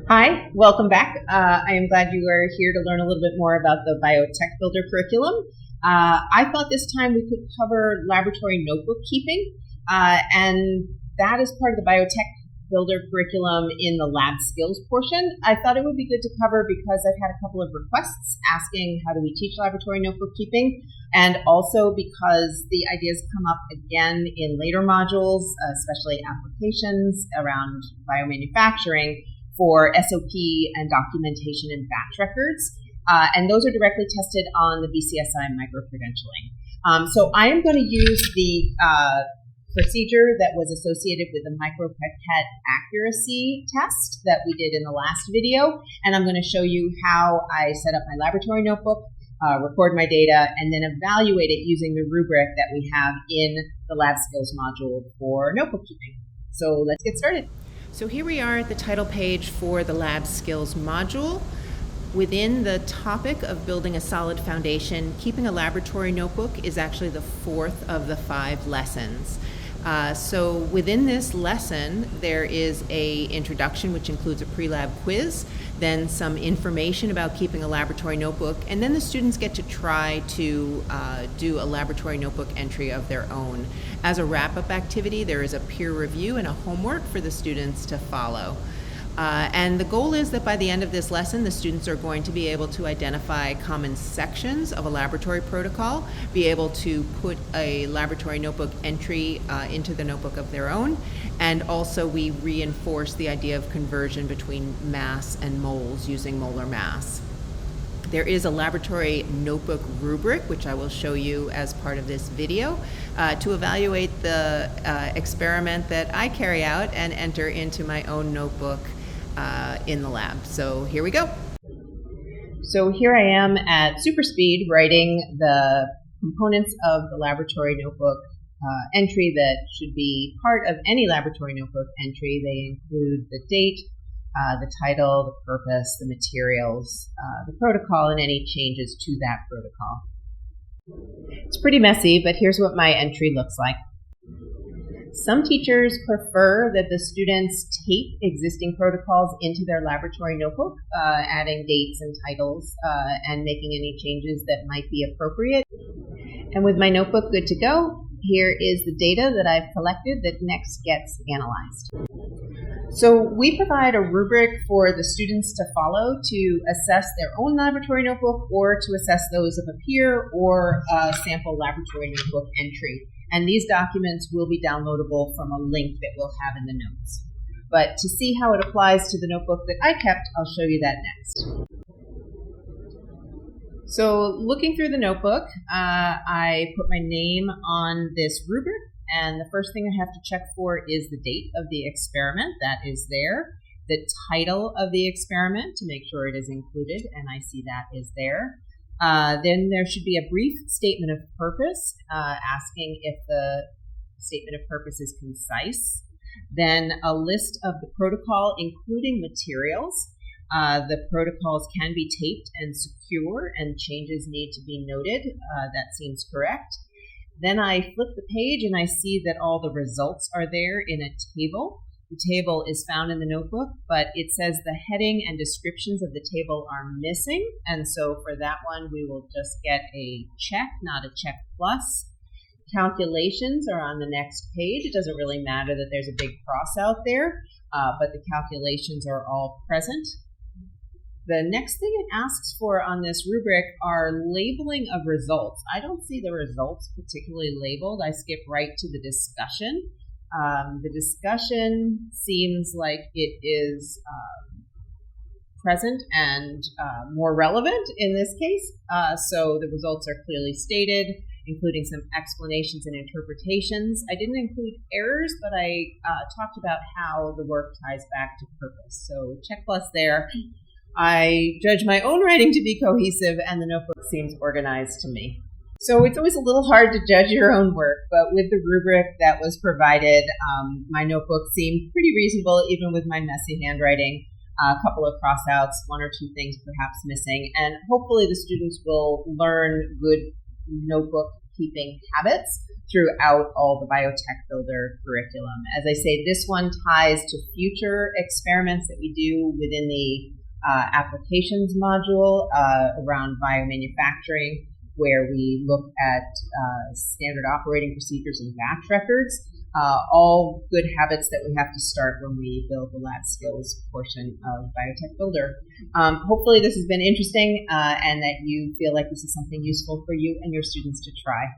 Hi, welcome back. I am glad you are here to learn a little bit more about the BioTechBuilder curriculum. I thought this time we could cover laboratory notebook keeping, and that is part of the BioTechBuilder curriculum in the lab skills portion. I thought it would be good to cover because I've had a couple of requests asking how do we teach laboratory notebook keeping, and also because the ideas come up again in later modules, especially applications around biomanufacturing for SOP and documentation and batch records. And those are directly tested on the BCSI microcredentialing. So I am going to use the procedure that was associated with the micropipette accuracy test that we did in the last video. And I'm going to show you how I set up my laboratory notebook, record my data, and then evaluate it using the rubric that we have in the lab skills module for notebook keeping. So let's get started. So here we are at the title page for the Lab Skills module. Within the topic of building a solid foundation, keeping a laboratory notebook is actually the fourth of the 5 lessons. So within this lesson, there is an introduction, which includes a pre-lab quiz, then some information about keeping a laboratory notebook, and then the students get to try to do a laboratory notebook entry of their own. As a wrap-up activity, there is a peer review and a homework for the students to follow. And the goal is that by the end of this lesson, the students are going to be able to identify common sections of a laboratory protocol, be able to put a laboratory notebook entry into the notebook of their own, and also we reinforce the idea of conversion between mass and moles using molar mass. There is a laboratory notebook rubric, which I will show you as part of this video, to evaluate the experiment that I carry out and enter into my own notebook in the lab. So here we go. So here I am at super speed writing the components of the laboratory notebook entry that should be part of any laboratory notebook entry. They include the date, the title, the purpose, the materials, the protocol, and any changes to that protocol. It's pretty messy, but here's what my entry looks like. Some teachers prefer that the students tape existing protocols into their laboratory notebook, adding dates and titles and making any changes that might be appropriate. And with my notebook good to go, here is the data that I've collected that next gets analyzed. So we provide a rubric for the students to follow to assess their own laboratory notebook or to assess those of a peer or a sample laboratory notebook entry. And these documents will be downloadable from a link that we'll have in the notes. But to see how it applies to the notebook that I kept, I'll show you that next. So looking through the notebook, I put my name on this rubric. And the first thing I have to check for is the date of the experiment. That is there. The title of the experiment to make sure it is included, and I see that is there. Then there should be a brief statement of purpose, asking if the statement of purpose is concise. Then a list of the protocol, including materials. The protocols can be taped and secure, and changes need to be noted. That seems correct. Then I flip the page and I see that all the results are there in a table. The table is found in the notebook, but it says the heading and descriptions of the table are missing. And so for that one, we will just get a check, not a check plus. Calculations are on the next page. It doesn't really matter that there's a big cross out there, but the calculations are all present. The next thing it asks for on this rubric are labeling of results. I don't see the results particularly labeled. I skip right to the discussion. The discussion seems like it is present and more relevant in this case. So the results are clearly stated, including some explanations and interpretations. I didn't include errors, but I talked about how the work ties back to purpose. So check plus there. I judge my own writing to be cohesive, and the notebook seems organized to me. So it's always a little hard to judge your own work, but with the rubric that was provided, my notebook seemed pretty reasonable, even with my messy handwriting. A couple of crossouts, 1 or 2 things perhaps missing, and hopefully the students will learn good notebook keeping habits throughout all the BioTechBuilder curriculum. As I say, this one ties to future experiments that we do within the applications module around biomanufacturing, where we look at standard operating procedures and batch records, all good habits that we have to start when we build the lab skills portion of BioTechBuilder. Hopefully this has been interesting and that you feel like this is something useful for you and your students to try.